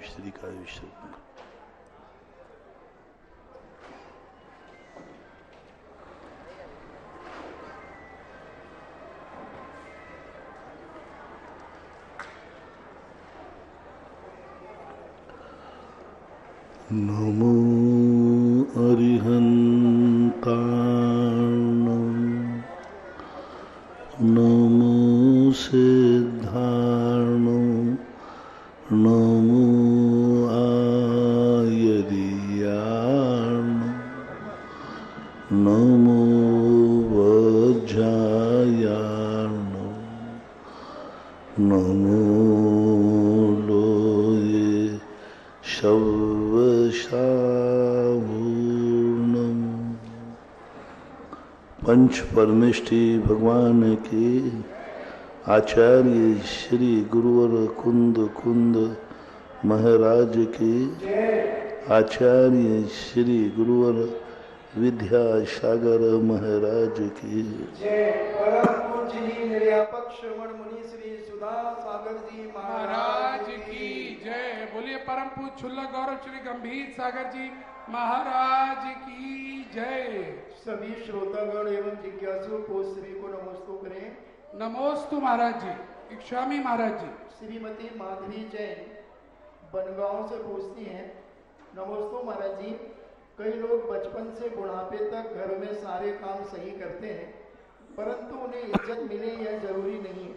श्रीकाय विष्णु। नमो अरिहन्ताणं नमो सिद्धाणं नमो आयर्याणं नमो वज्रायाणं नमो लोये शवशावूर्णम्। पंच परमेष्टि भगवान के आचार्य श्री गुरुवर कुंद महाराज के आचार्य श्री गुरुवर विद्यासागर महाराज की जय। परम पूज्य निर्यापक श्रवण मुनि श्री सुधा सागर जी महाराज की जय। बोलिए परम पूज्य छुल्लक गौरव श्री गंभीर सागर जी महाराज की जय। सभी श्रोतागण एवं जिज्ञासु को श्री को नमोस्तु करें। नमोस्तु महाराज जी। इक्ष्वामी महाराज जी। श्रीमती माधवी जैन बनगांव से पूछती हैं, नमोस्तु महाराज जी, कई लोग बचपन से बुढ़ापे तक घर में सारे काम सही करते हैं, परंतु उन्हें इज्जत मिले यह जरूरी नहीं है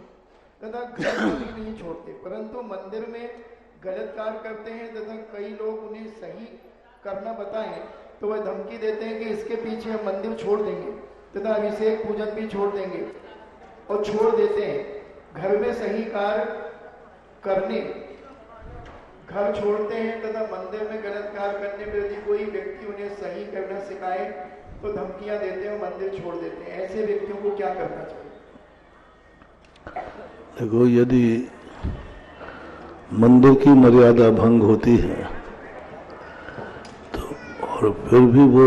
तथा घर भी नहीं छोड़ते, परंतु मंदिर में गलत कार्य करते हैं तथा कई लोग उन्हें सही करना बताएं तो वह धमकी देते हैं कि इसके पीछे हम मंदिर छोड़ देंगे तथा अभिषेक पूजन भी छोड़ देंगे और छोड़ देते हैं। घर में सही कार्य करने घर छोड़ते हैं तथा मंदिर में गलत कार्य करने पर यदि कोई व्यक्ति उन्हें सही करना सिखाए तो धमकियां देते हैं और मंदिर छोड़ देते हैं। ऐसे व्यक्तियों को क्या करना चाहिए? देखो, यदि मंदिर की मर्यादा भंग होती है तो और फिर भी वो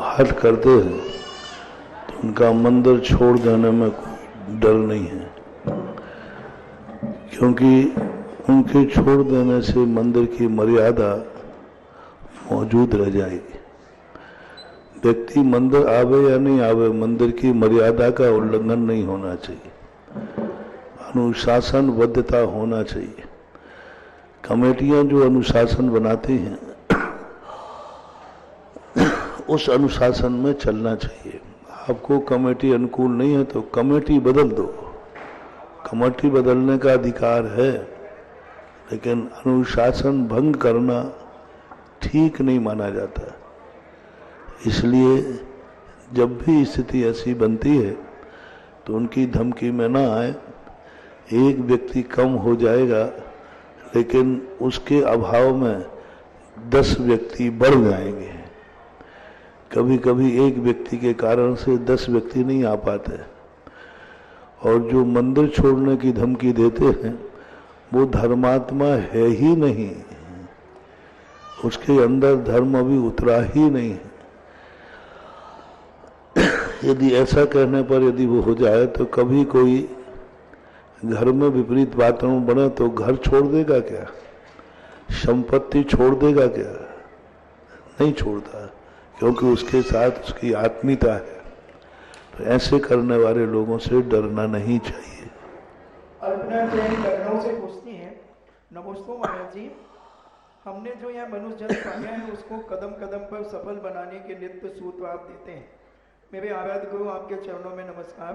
हट करते हैं तो उनका मंदिर छोड़ देने में कोई डर नहीं है, क्योंकि उनके छोड़ देने से मंदिर की मर्यादा मौजूद रह जाएगी। व्यक्ति मंदिर आवे या नहीं आवे, मंदिर की मर्यादा का उल्लंघन नहीं होना चाहिए, अनुशासनबद्धता होना चाहिए। कमेटियां जो अनुशासन बनाती हैं उस अनुशासन में चलना चाहिए। आपको कमेटी अनुकूल नहीं है तो कमेटी बदल दो, कमेटी बदलने का अधिकार है, लेकिन अनुशासन भंग करना ठीक नहीं माना जाता। इसलिए जब भी स्थिति ऐसी बनती है तो उनकी धमकी में ना आए। एक व्यक्ति कम हो जाएगा लेकिन उसके अभाव में 10 व्यक्ति बढ़ जाएंगे। कभी कभी एक व्यक्ति के कारण से 10 व्यक्ति नहीं आ पाते, और जो मंदिर छोड़ने की धमकी देते हैं वो धर्मात्मा है ही नहीं, उसके अंदर धर्म अभी उतरा ही नहीं है। यदि ऐसा कहने पर यदि वो हो जाए तो कभी कोई घर में विपरीत वातावरण बने तो घर छोड़ देगा क्या, संपत्ति छोड़ देगा क्या? नहीं छोड़ता, क्योंकि उसके साथ उसकी आत्मीयता है। तो ऐसे करने वाले लोगों से डरना नहीं चाहिए। अल्पना जैन लखनऊ से पूछती हैं, नमोस्तु महाराज जी, हमने जो यह मनुष्य जन्म पाया है उसको कदम कदम पर सफल बनाने के नित्य सूत्र आप देते हैं। मेरे आराध्य गुरु आपके चरणों में नमस्कार।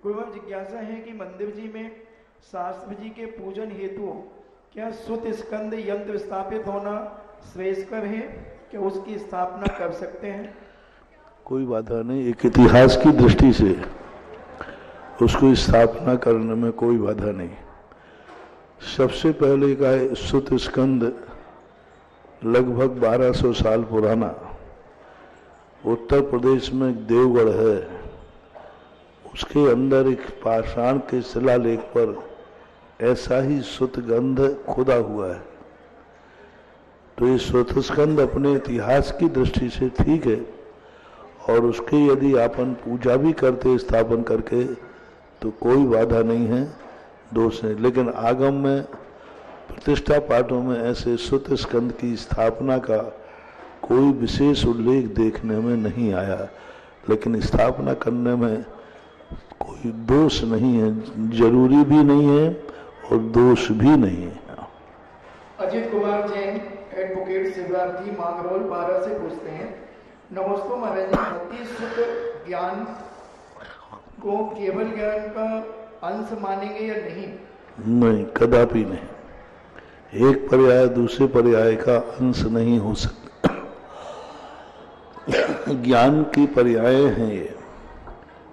गुरुवर, जिज्ञासा है कि मंदिर जी में शास्त्र जी के पूजन हेतु क्या सुत स्कंद यंत्र स्थापित होना श्रेयस्कर है? क्या उसकी स्थापना कर सकते हैं? कोई बाधा नहीं, एक इतिहास की दृष्टि से उसको स्थापना करने में कोई बाधा नहीं। सबसे पहले का सुत स्कंद लगभग 1200 साल पुराना उत्तर प्रदेश में देवगढ़ है, उसके अंदर एक पाषाण के शिलालेख पर ऐसा ही सुतगंध खुदा हुआ है। तो ये सुतस्कंद अपने इतिहास की दृष्टि से ठीक है, और उसके यदि अपन पूजा भी करते स्थापन करके तो कोई बाधा नहीं है, दोष नहीं। लेकिन आगम में प्रतिष्ठा पाठों में ऐसे सुत स्कंद की स्थापना का कोई विशेष उल्लेख देखने में नहीं आया, लेकिन स्थापना करने में कोई दोष नहीं है, जरूरी भी नहीं है और दोष भी नहीं है। अजीत कुमार जैन एडवोकेट शिवरात्रि मांगरोल 12 से पूछते हैं, नमस्ते महाराज जी, मति सुत ज्ञान को केवल ज्ञान का अंश मानेंगे या नहीं? नहीं, कदापि नहीं। एक पर्याय दूसरे पर्याय का अंश नहीं हो सकता। ज्ञान की पर्याय हैं ये।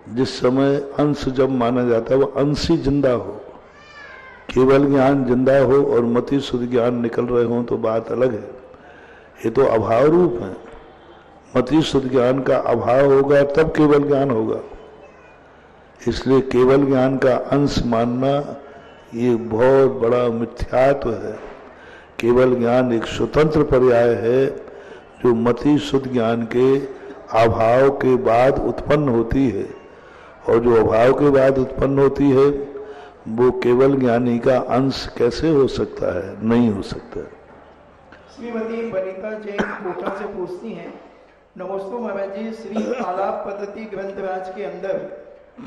जिस समय अंश जब माना जाता है वो अंश ही जिंदा हो, केवल ज्ञान जिंदा हो और मति शुद्ध ज्ञान निकल रहे हों तो बात अलग है। ये तो अभाव रूप है। मति शुद्ध ज्ञान का अभाव होगा तब केवल ज्ञान होगा। इसलिए केवल ज्ञान का अंश मानना ये बहुत बड़ा मिथ्यात्व है। केवल ज्ञान एक स्वतंत्र पर्याय है जो मति शुद्ध ज्ञान के अभाव के बाद उत्पन्न होती है, और जो अभाव के बाद उत्पन्न होती है वो केवल ज्ञानी का अंश कैसे हो सकता है? नहीं हो सकता। श्रीमती वनिता जैन कोटा से पूछती हैं, नमस्ते महाराज जी, श्री आलाप पद्धति ग्रंथराज के अंदर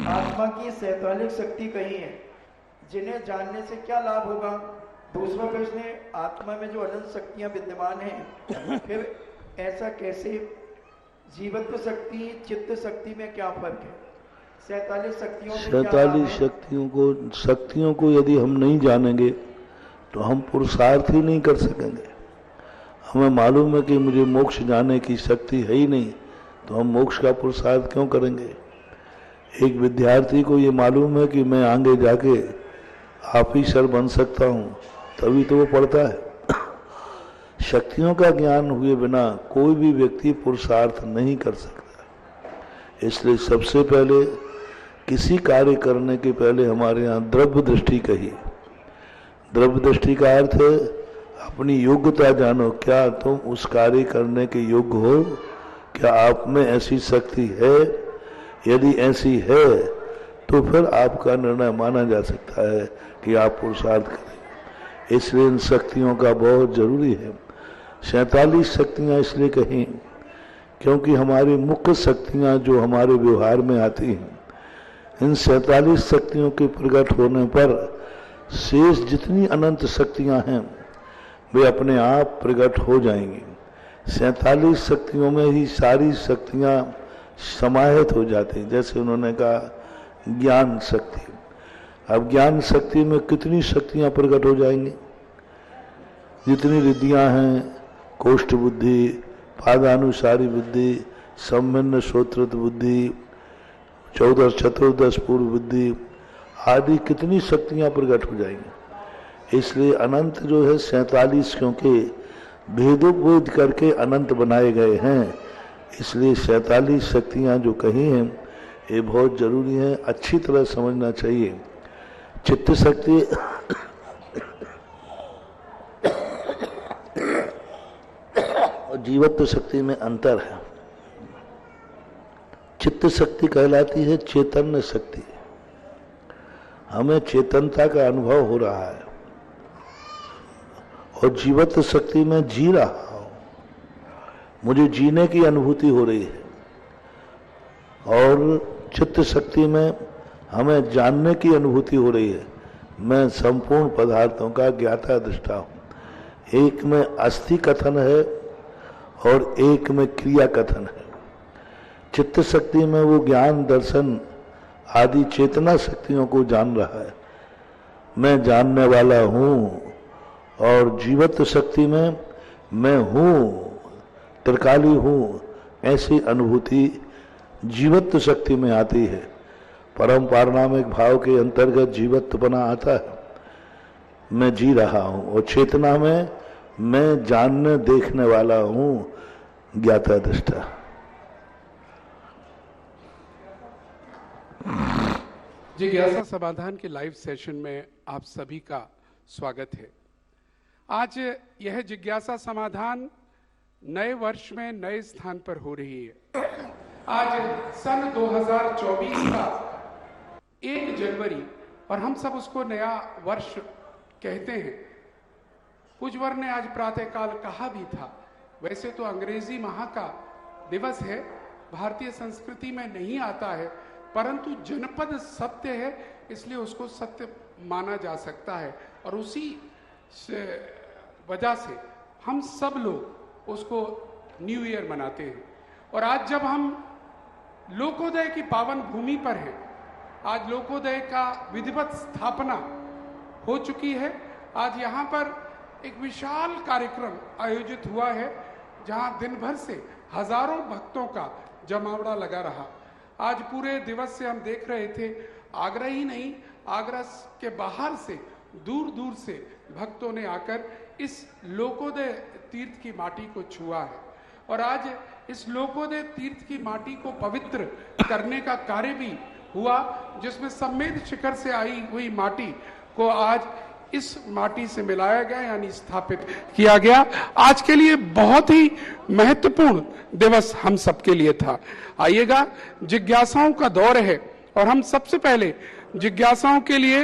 आत्मा की 47 शक्ति कही है, जिन्हें जानने से क्या लाभ होगा? दूसरा प्रश्न है, आत्मा में जो अनंत शक्तियां विद्यमान हैं, फिर ऐसा कैसे? जीवत्व शक्ति चित्त शक्ति में क्या फर्क है? 47 शक्तियों से क्या लाभ है? 47 शक्तियों को यदि हम नहीं जानेंगे तो हम पुरुषार्थ ही नहीं कर सकेंगे। हमें मालूम है कि मुझे मोक्ष जाने की शक्ति है ही नहीं, तो हम मोक्ष का पुरुषार्थ क्यों करेंगे? एक विद्यार्थी को ये मालूम है कि मैं आगे जाके ऑफिसर बन सकता हूँ, तभी तो वो पढ़ता है। शक्तियों का ज्ञान हुए बिना कोई भी व्यक्ति पुरुषार्थ नहीं कर सकता। इसलिए सबसे पहले किसी कार्य करने के पहले हमारे यहाँ द्रव्य दृष्टि कही। द्रव्य दृष्टि का अर्थ है अपनी योग्यता जानो, क्या तुम उस कार्य करने के योग्य हो? क्या आप में ऐसी शक्ति है? यदि ऐसी है तो फिर आपका निर्णय माना जा सकता है कि आप पुरुषार्थ करें। इसलिए इन शक्तियों का बहुत जरूरी है। 47 शक्तियाँ इसलिए कहीं क्योंकि हमारी मुख्य शक्तियाँ जो हमारे व्यवहार में आती हैं, इन 47 शक्तियों के प्रकट होने पर शेष जितनी अनंत शक्तियाँ हैं वे अपने आप प्रकट हो जाएंगी। 47 शक्तियों में ही सारी शक्तियाँ समाहित हो जाती हैं। जैसे उन्होंने कहा ज्ञान शक्ति, अब ज्ञान शक्ति में कितनी शक्तियां प्रकट हो जाएंगी? जितनी रिद्धियां हैं, कोष्ठ बुद्धि, पादानुसारी बुद्धि, सम्मिन्न श्रोत्रत बुद्धि, 14 चतुर्दश पूर्व बुद्धि आदि कितनी शक्तियां प्रकट हो जाएंगी। इसलिए अनंत जो है 47 क्योंकि भेदोपभेद करके अनंत बनाए गए हैं, इसलिए 47 शक्तियां जो कही हैं ये बहुत जरूरी है, अच्छी तरह समझना चाहिए। चित्त शक्ति और जीवत्व शक्ति में अंतर है। चित्त शक्ति कहलाती है चैतन्य शक्ति, हमें चेतनता का अनुभव हो रहा है, और जीवत्व शक्ति में जी रहा हूं, मुझे जीने की अनुभूति हो रही है। और चित्त शक्ति में हमें जानने की अनुभूति हो रही है, मैं संपूर्ण पदार्थों का ज्ञाता दृष्टा हूं। एक में अस्थि कथन है और एक में क्रिया कथन है। चित्त शक्ति में वो ज्ञान दर्शन आदि चेतना शक्तियों को जान रहा है, मैं जानने वाला हूं। और जीवत्व शक्ति में मैं हूं, त्रिकाली हूं, ऐसी अनुभूति जीवत्व शक्ति में आती है। परम पारनामिक भाव के अंतर्गत जीवत्व बना आता है, मैं जी रहा हूं। और चेतना में मैं जानने देखने वाला हूं, ज्ञाता दृष्टा। जिज्ञासा समाधान के लाइव सेशन में आप सभी का स्वागत है। आज यह जिज्ञासा समाधान नए वर्ष में नए स्थान पर हो रही है। आज सन 2024 का 1 जनवरी, और हम सब उसको नया वर्ष कहते हैं। पूज्यवर ने आज प्रातःकाल कहा भी था, वैसे तो अंग्रेजी माह का दिवस है, भारतीय संस्कृति में नहीं आता है, परंतु जनपद सत्य है, इसलिए उसको सत्य माना जा सकता है और उसी वजह से हम सब लोग उसको न्यू ईयर मनाते हैं। और आज जब हम लोकोदय की पावन भूमि पर हैं, आज लोकोदय का विधिवत स्थापना हो चुकी है। आज यहाँ पर एक विशाल कार्यक्रम आयोजित हुआ है, जहाँ दिन भर से हजारों भक्तों का जमावड़ा लगा रहा। आज पूरे दिवस से हम देख रहे थे, आगरा ही नहीं, आगरा के बाहर से दूर दूर से भक्तों ने आकर इस लोकोदय तीर्थ की माटी को छुआ है और आज इस लोकोदय तीर्थ की माटी को पवित्र करने का कार्य भी हुआ, जिसमें सम्मेद शिखर से आई हुई माटी को आज इस माटी से मिलाया गया, यानी स्थापित किया गया। आज के लिए बहुत ही महत्वपूर्ण दिवस हम सबके लिए था। आइएगा, जिज्ञासाओं का दौर है और हम सबसे पहले जिज्ञासाओं के लिए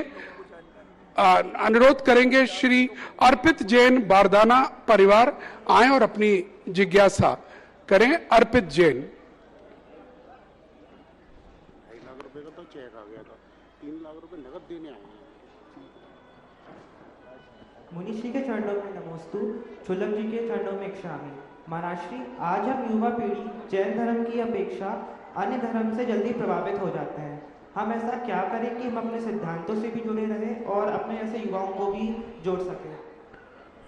अनुरोध करेंगे श्री अर्पित जैन बारदाना परिवार आए और अपनी जिज्ञासा करें। अर्पित जैन। 2.5 लाख रुपए का तो चेक आ गया था, 3 लाख रुपए नगद देने आए हैं। मुनिश्री के चरणों में नमोस्तु, चुल्लक जी के चरणों में क्षामी। महाराष्ट्री, आज हम युवा पीढ़ी जैन धर्म की अपेक्षा अन्य धर्म से जल्दी प्रभावित हो जाते हैं। हम ऐसा क्या करें कि हम अपने सिद्धांतों से भी जुड़े रहें और अपने ऐसे युवाओं को भी जोड़ सकें?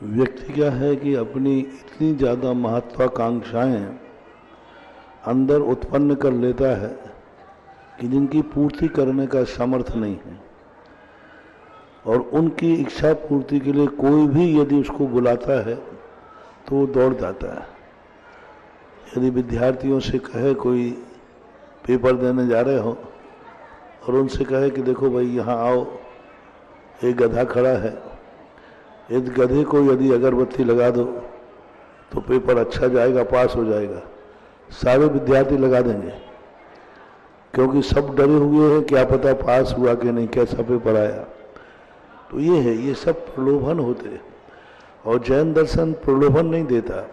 व्यक्ति क्या है कि अपनी इतनी ज़्यादा महत्वाकांक्षाएं अंदर उत्पन्न कर लेता है कि जिनकी पूर्ति करने का सामर्थ्य नहीं है, और उनकी इच्छा पूर्ति के लिए कोई भी यदि उसको बुलाता है तो वो दौड़ जाता है। यदि विद्यार्थियों से कहे, कोई पेपर देने जा रहे हो और उनसे कहे कि देखो भाई यहाँ आओ, एक गधा खड़ा है, इस गधे को यदि अगरबत्ती लगा दो तो पेपर अच्छा जाएगा, पास हो जाएगा, सारे विद्यार्थी लगा देंगे, क्योंकि सब डरे हुए हैं क्या पता पास हुआ कि नहीं, कैसा पेपर आया। तो ये है, ये सब प्रलोभन होते, और जैन दर्शन प्रलोभन नहीं देता।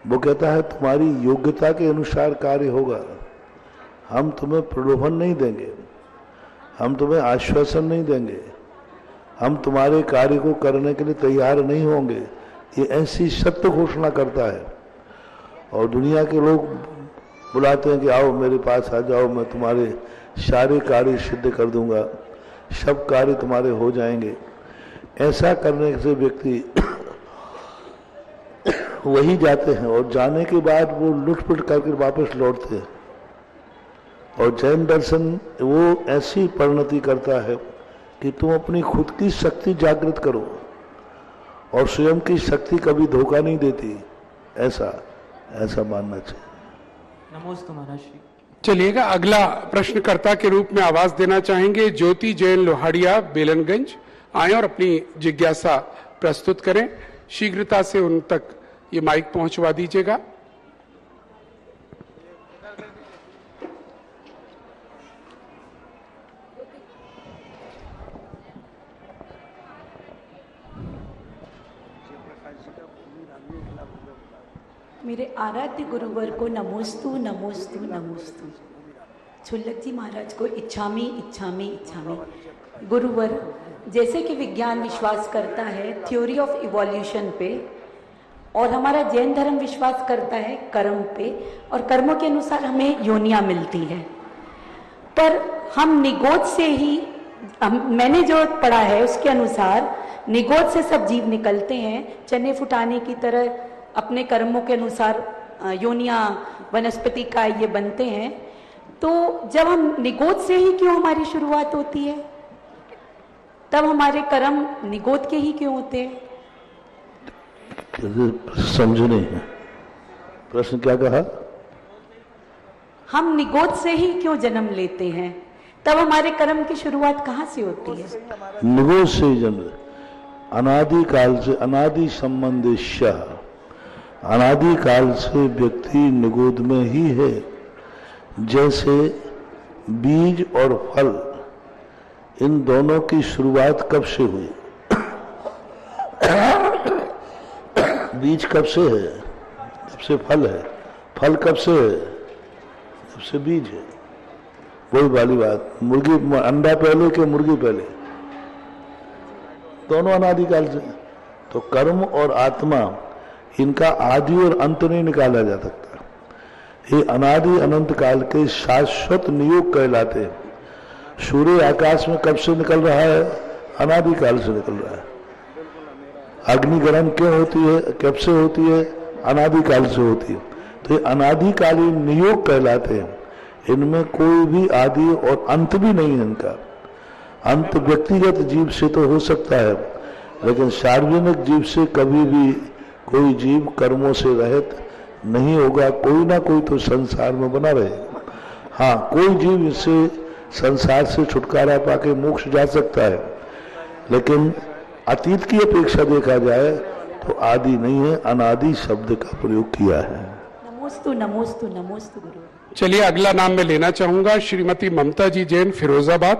वो कहता है तुम्हारी योग्यता के अनुसार कार्य होगा, हम तुम्हें प्रलोभन नहीं देंगे, हम तुम्हें आश्वासन नहीं देंगे, हम तुम्हारे कार्य को करने के लिए तैयार नहीं होंगे। ये ऐसी सत्य घोषणा करता है। और दुनिया के लोग बुलाते हैं कि आओ मेरे पास आ जाओ, मैं तुम्हारे सारे कार्य सिद्ध कर दूंगा, सब कार्य तुम्हारे हो जाएंगे। ऐसा करने से व्यक्ति वही जाते हैं और जाने के बाद वो लुटपुट करके वापस लौटते हैं। और जैन दर्शन वो ऐसी परिणति करता है कि तुम अपनी खुद की शक्ति जागृत करो, और स्वयं की शक्ति कभी धोखा नहीं देती, ऐसा मानना चाहिए। नमोस्तु महाराज श्री। चलिएगा, अगला प्रश्नकर्ता के रूप में आवाज देना चाहेंगे ज्योति जैन लोहाड़िया बेलनगंज। आए और अपनी जिज्ञासा प्रस्तुत करें। शीघ्रता से उन तक ये माइक पहुंचवा दीजिएगा। मेरे आराध्य गुरुवर को नमोस्तु नमोस्तु नमोस्तु। चुल्लक जी महाराज को इच्छामी इच्छामी इच्छामी। गुरुवर, जैसे कि विज्ञान विश्वास करता है थ्योरी ऑफ इवोल्यूशन पे, और हमारा जैन धर्म विश्वास करता है कर्म पे, और कर्मों के अनुसार हमें योनियां मिलती है, पर हम निगोद से ही, मैंने जो पढ़ा है उसके अनुसार निगोद से सब जीव निकलते हैं, चने फुटाने की तरह अपने कर्मों के अनुसार योनियां वनस्पति का ये बनते हैं। तो जब हम निगोद से ही क्यों हमारी शुरुआत होती है, तब हमारे कर्म निगोद के ही क्यों होते हैं? समझ नहीं है प्रश्न, क्या कहा? हम निगोद से ही क्यों जन्म लेते हैं, तब हमारे कर्म की शुरुआत कहाँ से होती है? निगोद से जन्म, अनादि काल से, अनादि संबंध, अनादि काल से व्यक्ति निगोद में ही है। जैसे बीज और फल, इन दोनों की शुरुआत कब से हुई? बीज कब से है? जब से फल है। फल कब से है? जब से बीज है। वही वाली बात, मुर्गी अंडा पहले के मुर्गी पहले, दोनों अनादिकाल से। तो कर्म और आत्मा, इनका आदि और अंत नहीं निकाला जा सकता। ये अनादि अनंत काल के शाश्वत नियोग कहलाते हैं। सूर्य आकाश में कब से निकल रहा है? अनादिकाल से निकल रहा है। अग्नि गर्म क्यों होती है, कब से होती है? अनादिकाल से होती है। तो ये अनादिकालीन नियोग कहलाते हैं। इनमें कोई भी आदि और अंत भी नहीं है। इनका अंत व्यक्तिगत जीव से तो हो सकता है, लेकिन सार्वजनिक जीव से कभी भी कोई जीव कर्मों से रहित नहीं होगा। कोई ना कोई तो संसार में बना रहेगा। हाँ, कोई जीव इससे संसार से छुटकारा पाके मोक्ष जा सकता है, लेकिन अतीत की अपेक्षा देखा जाए तो आदि नहीं है, अनादि शब्द का प्रयोग किया है। नमोस्तु नमोस्तु नमोस्तु गुरु। चलिए अगला नाम मैं लेना चाहूंगा श्रीमती ममता जी जैन, फिरोजाबाद।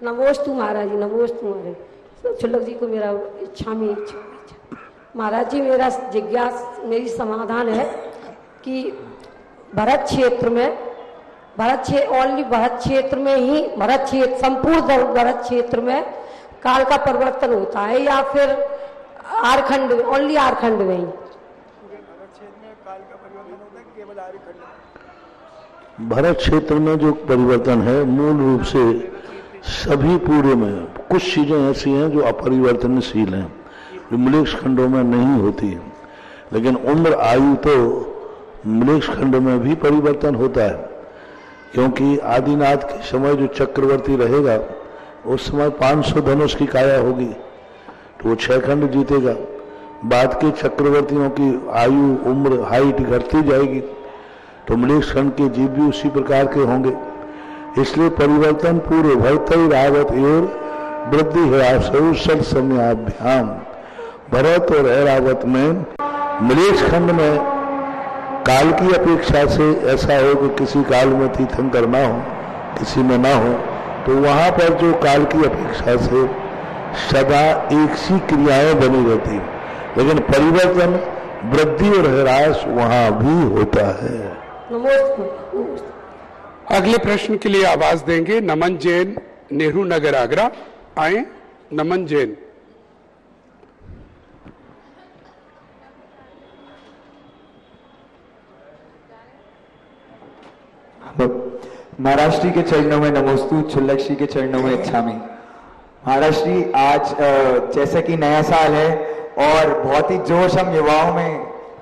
नमोस्तु महाराज जी, नमोस्तु महाराज। शुल्लक जी को मेरा इच्छा महाराज जी, मेरा मेरी समाधान है कि भरत क्षेत्र में संपूर्ण भरत क्षेत्र में काल का परिवर्तन होता है, या फिर आरखंड ओनली आरखंड में ही? भरत क्षेत्र में जो परिवर्तन है मूल रूप से सभी पूरे में, कुछ चीजें ऐसी हैं जो अपरिवर्तनशील हैं, जो मलेक्ष खंडों में नहीं होती है। लेकिन उम्र आयु तो मलेक्ष खंड में भी परिवर्तन होता है, क्योंकि आदिनाथ के समय जो चक्रवर्ती रहेगा उस समय 500 धनुष की काया होगी, तो वो 6 खंड जीतेगा। बाद के चक्रवर्तियों की आयु उम्र हाइट घटती जाएगी, तो मलेक्ष खंड के जीव भी उसी प्रकार के होंगे। इसलिए परिवर्तन पूरे भरतई रावत और वृद्धि है समयाभ्याम। भरत और ऐरावत में मलेक्ष खंड में काल की अपेक्षा से ऐसा हो कि किसी काल में तीर्थंकर ना हो, किसी में ना हो, तो वहां पर जो काल की अपेक्षा से सदा एक सी क्रियाएं बनी रहती, लेकिन परिवर्तन वृद्धि और ह्रास वहां भी होता है। अगले प्रश्न के लिए आवाज देंगे नमन जैन, नेहरू नगर, आगरा। आए नमन जैन। महाराज जी के चरणों में नमोस्तु, छुल्लक जी के चरणों में इच्छामि। महाराज जी, आज जैसे कि नया साल है और बहुत ही जोश हम युवाओं में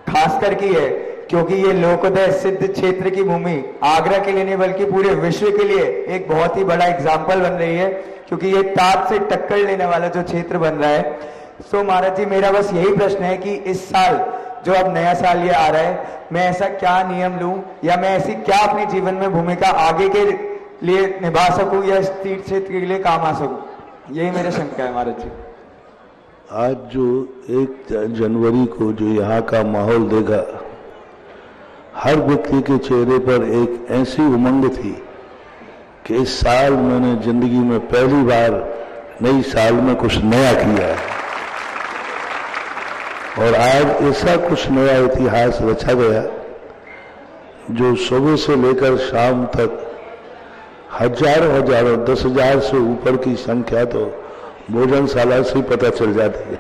खास करके है, क्योंकि ये लोकोदय सिद्ध क्षेत्र की भूमि आगरा के लिए नहीं बल्कि पूरे विश्व के लिए एक बहुत ही बड़ा एग्जाम्पल बन रही है, क्योंकि ये ताप से टक्कर लेने वाला जो क्षेत्र बन रहा है। सो महाराज जी, मेरा बस यही प्रश्न है कि इस साल जो अब नया साल ये आ रहा है, मैं ऐसा क्या नियम लूं या मैं ऐसी क्या अपने जीवन में भूमिका आगे के लिए निभा सकूं या इस तीर्थ क्षेत्र के लिए काम आ सकूं, यही मेरा शंका है महाराज जी। आज जो 1 जनवरी को जो यहाँ का माहौल देखा, हर व्यक्ति के चेहरे पर एक ऐसी उमंग थी कि इस साल मैंने जिंदगी में पहली बार नई साल में कुछ नया किया है, और आज ऐसा कुछ नया इतिहास रचा गया जो सुबह से लेकर शाम तक हजारों 10,000 से ऊपर की संख्या तो भोजनशाला से ही पता चल जाती है।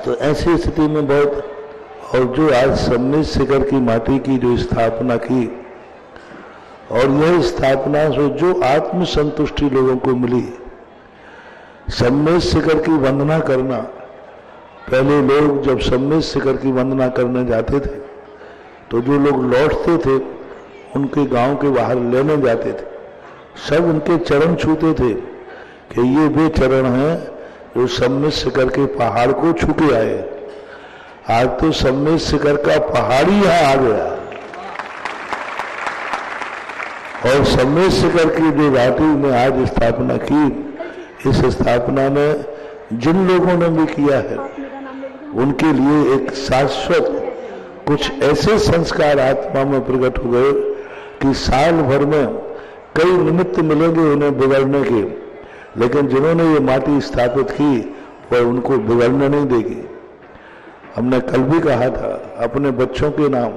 तो ऐसी स्थिति में बहुत, और जो आज सम्मेद शिखर की माटी की जो स्थापना की, और यह स्थापना से जो आत्म संतुष्टि लोगों को मिली, सम्मेद शिखर की वंदना करना, पहले लोग जब सम्मेद शिखर की वंदना करने जाते थे तो जो लोग लौटते थे उनके गांव के बाहर लेने जाते थे, सब उनके चरण छूते थे कि ये वे चरण हैं जो सम्मेद शिखर के पहाड़ को छू के आए। आज तो सम्मेद शिखर का पहाड़ ही यहां आ गया, और सम्मेद शिखर की जो घाटी में आज स्थापना की, इस स्थापना में जिन लोगों ने भी किया है उनके लिए एक शाश्वत कुछ ऐसे संस्कार आत्मा में प्रकट हो गए कि साल भर में कई निमित्त मिलेंगे उन्हें बिगड़ने के, लेकिन जिन्होंने ये माटी स्थापित की वह उनको बिगड़ने नहीं देगी। हमने कल भी कहा था, अपने बच्चों के नाम,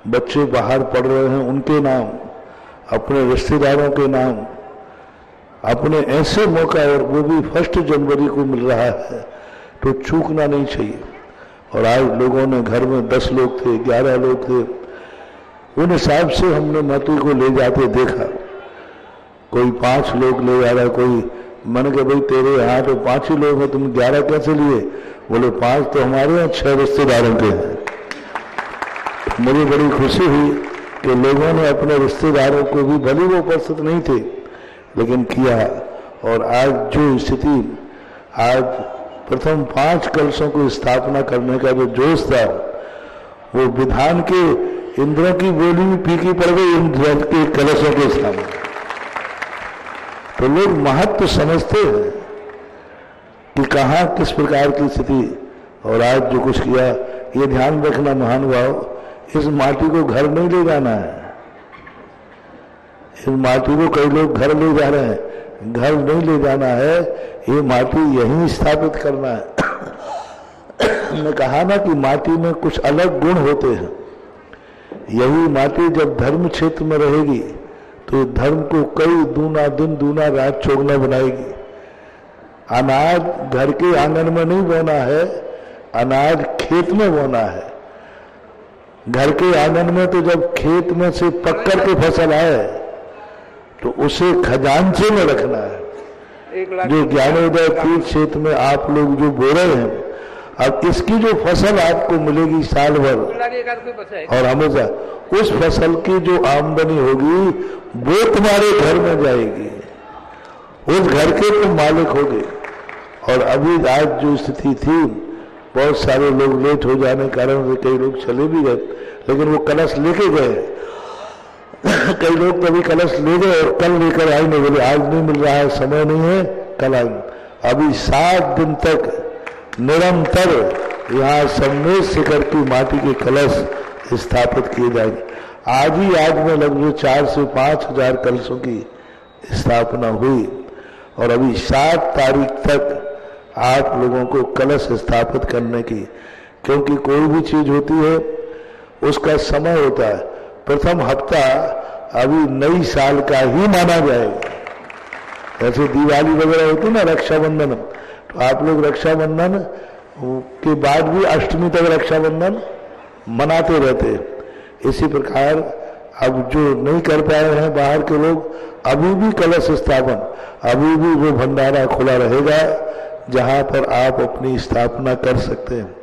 बच्चे बाहर पढ़ रहे हैं उनके नाम, अपने रिश्तेदारों के नाम, अपने ऐसे मौका, और वो भी 1 जनवरी को मिल रहा है तो चूकना नहीं चाहिए। और आज लोगों ने घर में 10 लोग थे, 11 लोग थे, उन हिसाब से हमने माटी को ले जाते देखा। कोई 5 लोग ले जा रहा, कोई, मैंने कहा भाई तेरे यहाँ तो 5 ही लोग हैं, तुम 11 कैसे लिए? बोले 5 तो हमारे यहाँ 6 रिश्तेदारों के हैं। मुझे बड़ी खुशी हुई कि लोगों ने अपने रिश्तेदारों को भी, भले वो उपस्थित नहीं थे, लेकिन किया। और आज जो स्थिति, आज प्रथम 5 कलशों को स्थापना करने का जो जोश था, वो विधान के इंद्रों की बोली भी फीकी पड़ गई इंद्र के कलशों के सामने। तो लोग महत्व समझते हैं कि कहाँ किस प्रकार की स्थिति, और आज जो कुछ किया, ये ध्यान रखना महानुभाव, इस माटी को घर नहीं ले जाना है। इस माटी को कई लोग घर ले जा रहे हैं, घर नहीं ले जाना है, ये माटी यहीं स्थापित करना है। मैंने कहा ना कि माटी में कुछ अलग गुण होते हैं। यही माटी जब धर्म क्षेत्र में रहेगी तो धर्म को कई दूना दिन दूना रात चौगुना बनाएगी। अनाज घर के आंगन में नहीं बोना है, अनाज खेत में बोना है। घर के आंगन में तो जब खेत में से पककर के फसल आए तो उसे खजांचे में रखना है। जो ज्ञानोदय तीर्थ क्षेत्र में आप लोग जो बो रहे हैं, अब इसकी जो फसल आपको मिलेगी साल भर और हमेशा, उस फसल की जो आमदनी होगी वो तुम्हारे घर में जाएगी, उस घर के तुम मालिक होगे। और अभी आज जो स्थिति थी, बहुत सारे लोग लेट हो जाने के कारण से कई लोग चले भी गए, लेकिन वो कलश लेके गए। कई लोग कभी कलश ले गए और कल लेकर आए, नहीं बोले आज नहीं मिल रहा है, समय नहीं है, कल आएंगे। अभी 7 दिन तक निरंतर यहाँ सम्मेद शिखर की माटी के कलश स्थापित किए जाएंगे। आज में लगभग 4 से 5 हजार कलशों की स्थापना हुई और अभी 7 तारीख तक आप लोगों को कलश स्थापित करने की, क्योंकि कोई भी चीज होती है उसका समय होता है। प्रथम हफ्ता अभी नई साल का ही माना जाएगा। ऐसे दिवाली वगैरह होती है ना, रक्षाबंधन, तो आप लोग रक्षाबंधन के बाद भी अष्टमी तक रक्षाबंधन मनाते रहते। इसी प्रकार अब जो नहीं कर पाए हैं बाहर के लोग, अभी भी कलश स्थापन, अभी भी वो भंडारा खुला रहेगा जहां पर आप अपनी स्थापना कर सकते हैं।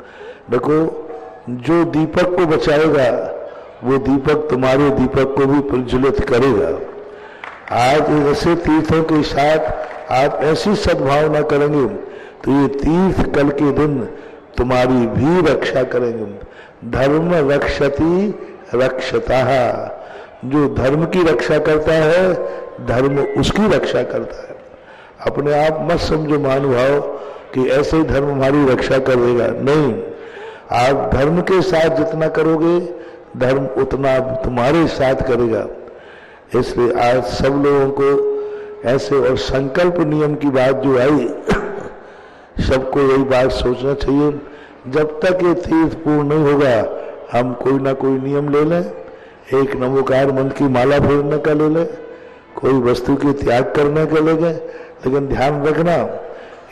देखो, जो दीपक को बचाएगा वो दीपक तुम्हारे दीपक को भी प्रज्वलित करेगा। आज ऐसे तीर्थों के साथ आप ऐसी सद्भावना करेंगे तो ये तीर्थ कल के दिन तुम्हारी भी रक्षा करेंगे। धर्म रक्षति रक्षतः, जो धर्म की रक्षा करता है धर्म उसकी रक्षा करता है। अपने आप मत समझो महानुभाव कि ऐसे ही धर्म हमारी रक्षा करेगा, नहीं। आप धर्म के साथ जितना करोगे धर्म उतना तुम्हारे साथ करेगा। इसलिए आज सब लोगों को ऐसे, और संकल्प नियम की बात जो आई, सबको यही बात सोचना चाहिए, जब तक ये तीर्थ पूर्ण नहीं होगा हम कोई ना कोई नियम ले लें। एक नमोकार मंत्र की माला फेरने का ले लें, कोई वस्तु के त्याग करने का ले लें, लेकिन ध्यान रखना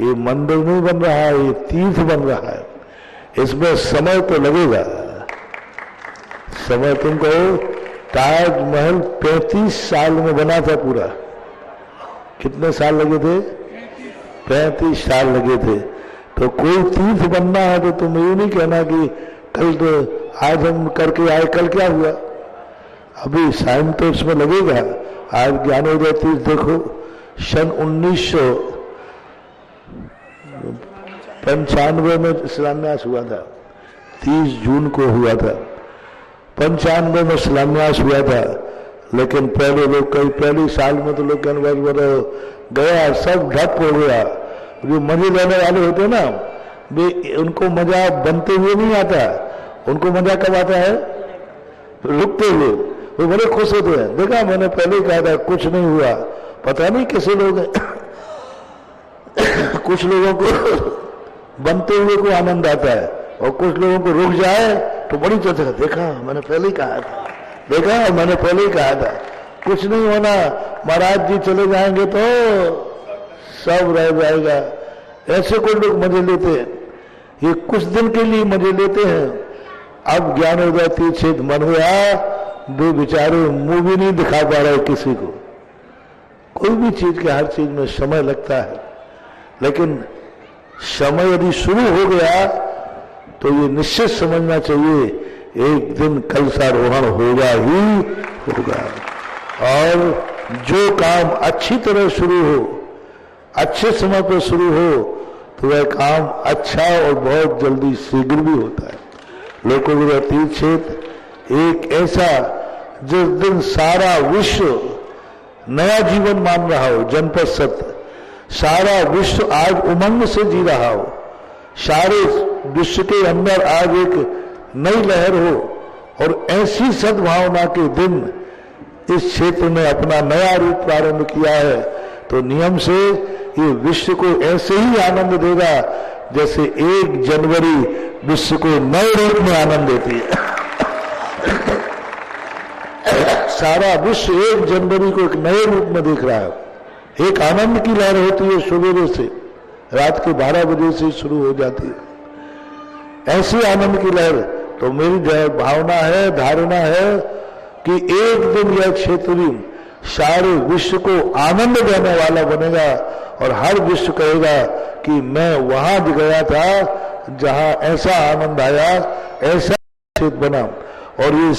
ये मंदिर नहीं बन रहा है, ये तीर्थ बन रहा है। इसमें समय तो लगेगा। समय, तुम कहो ताजमहल 35 साल में बना था पूरा, कितने साल लगे थे? 35 साल लगे थे। तो कोई तीर्थ बनना है तो तुम ये नहीं कहना कि कल तो आज हम करके आए, कल क्या हुआ, अभी टाइम तो इसमें लगेगा। आज ज्ञानोदय तीर्थ देखो, सन 1995 में शिलान्यास हुआ था, 30 जून को हुआ था। 95 में शिलान्यास हुआ था, लेकिन पहले लोग, कई पहले साल में तो लोग कहने वाले गया, सब ढप हो गया। जो मजे लेने वाले होते ना, वे उनको मजा बनते हुए नहीं आता, उनको मजा कब आता है? रुकते हुए वो बड़े खुश होते हैं। देखा, मैंने पहले ही कहा था कुछ नहीं हुआ। पता नहीं कैसे लोग हैं कुछ लोगों को बनते हुए को आनंद आता है और कुछ लोगों को रुक जाए तो बड़ी चर्चा। देखा, मैंने पहले ही कहा था, देखा, मैंने पहले ही कहा था, कुछ नहीं होना, महाराज जी चले जाएंगे तो सब रह जाएगा। ऐसे कोई लोग मजे लेते हैं, ये कुछ दिन के लिए मजे लेते हैं। अब ज्ञानोदय तीर्थ मन हुआ, वे बेचारे मुंह भी नहीं दिखा पा रहे किसी को। कोई भी चीज के हर चीज में समय लगता है, लेकिन समय यदि शुरू हो गया तो ये निश्चित समझना चाहिए एक दिन कलशारोहण होगा ही होगा। और जो काम अच्छी तरह शुरू हो, अच्छे समय पर शुरू हो, तो वह काम अच्छा और बहुत जल्दी शीघ्र भी होता है। लोकोदय तीर्थ क्षेत्र एक ऐसा जिस दिन सारा विश्व नया जीवन मान रहा हो, जनपद सत्य, सारा विश्व आज उमंग से जी रहा हो, सारे विश्व के अंदर आज एक नई लहर हो, और ऐसी सद्भावना के दिन इस क्षेत्र में अपना नया रूप प्रारंभ किया है, तो नियम से ये विश्व को ऐसे ही आनंद देगा जैसे 1 जनवरी विश्व को नए रूप में आनंद देती है। सारा विश्व 1 जनवरी को एक नए रूप में देख रहा है। एक आनंद की लहर होती है, सुबह से रात के 12 बजे से शुरू हो जाती है। ऐसी आनंद की लहर, तो मेरी भावना है, धारणा है कि एक दिन यह क्षेत्र भी सारे विश्व को आनंद देने वाला बनेगा, और हर विश्व कहेगा कि मैं वहां गया था जहां ऐसा आनंद आया, ऐसा क्षेत्र बना। और ये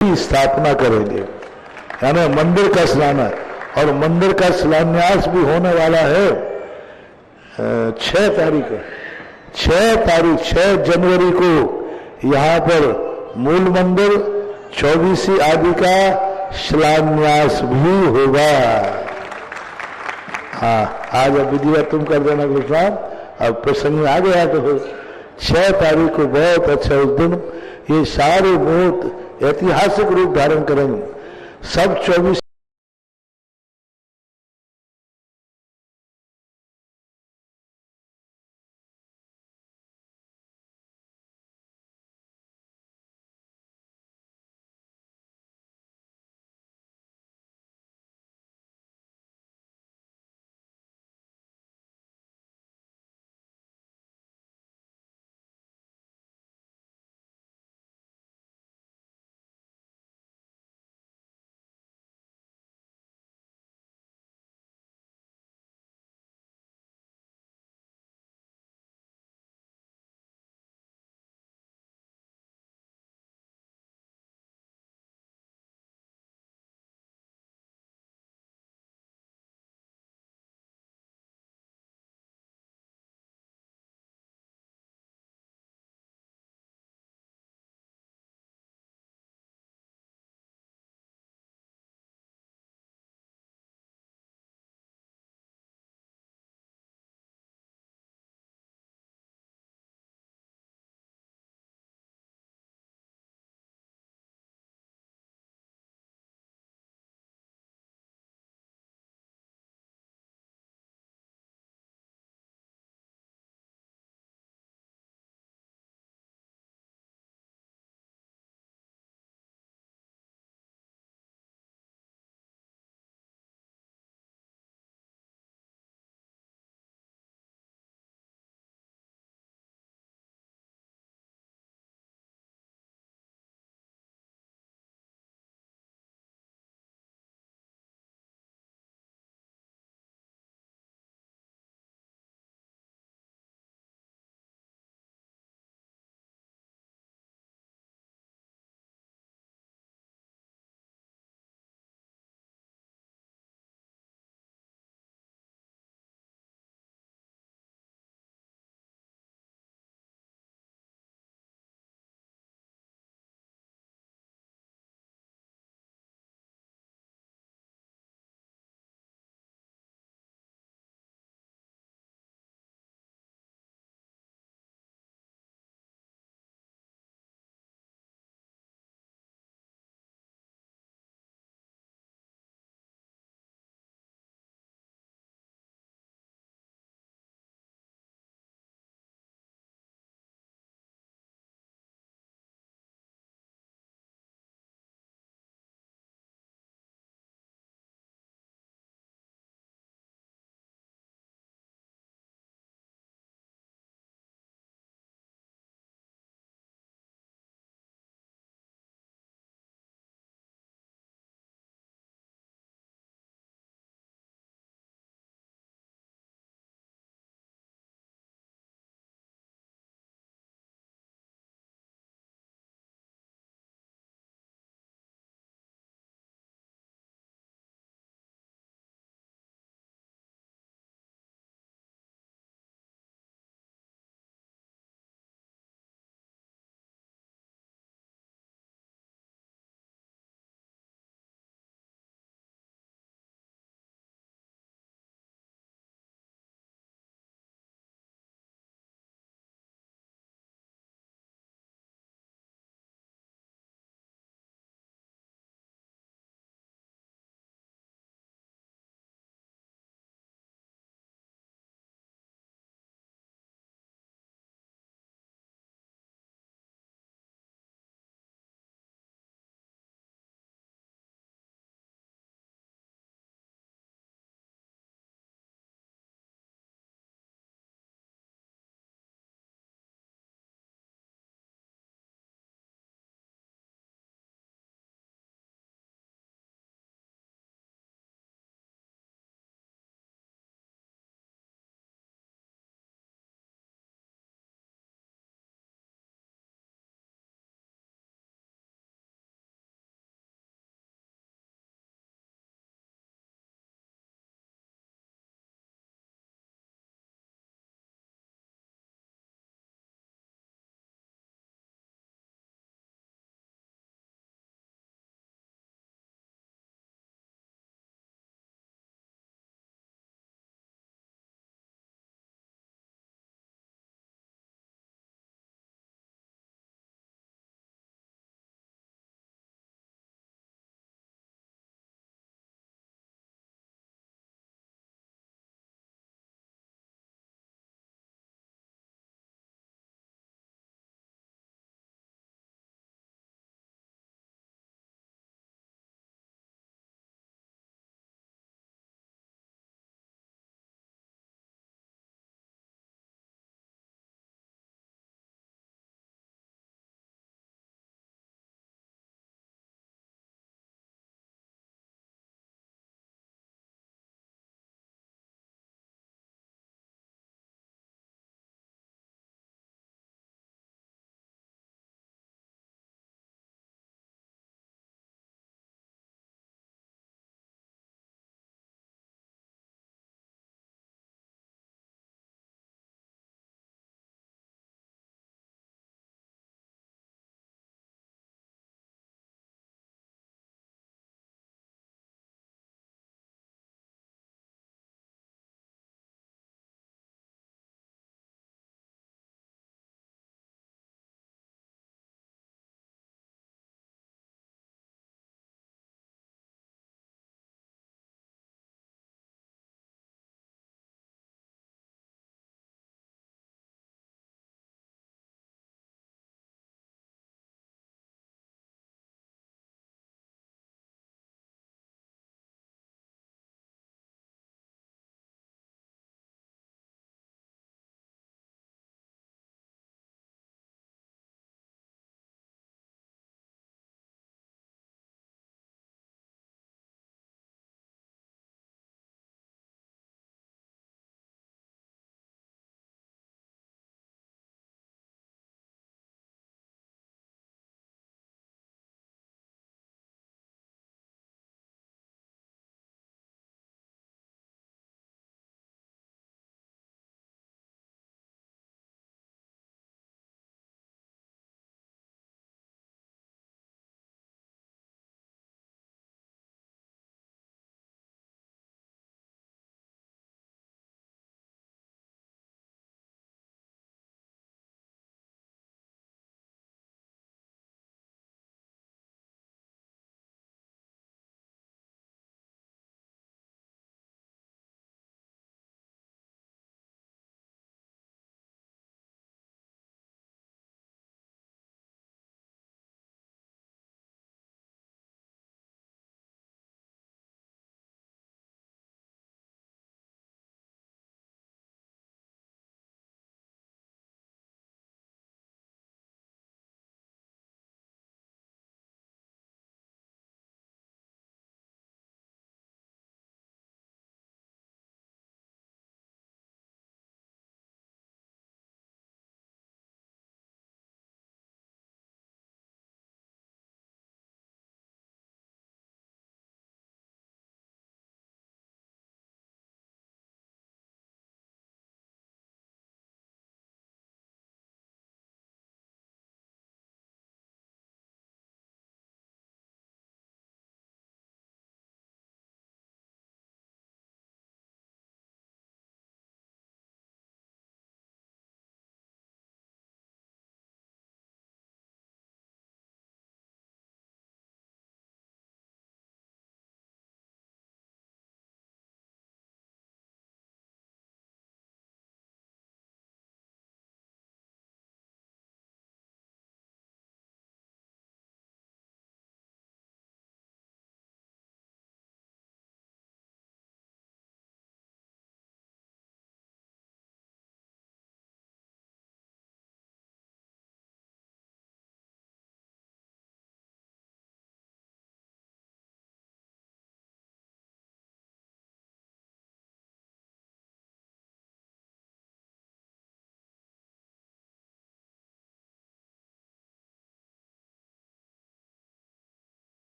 स्थापना करेंगे, यानी मंदिर का शिलान्यास, और मंदिर का शिलान्यास भी होने वाला है 6 तारीख 6 जनवरी को यहाँ पर मूल मंदिर 24वीं आदि का शिलान्यास भी होगा। हाँ, आज अब विधिवत तुम कर देना गुरुसाहब, अब प्रसंग में आ गया तो 6 तारीख को बहुत अच्छा उस दिन ये सारे बहुत ऐतिहासिक रूप धारण करेंगे। सब 24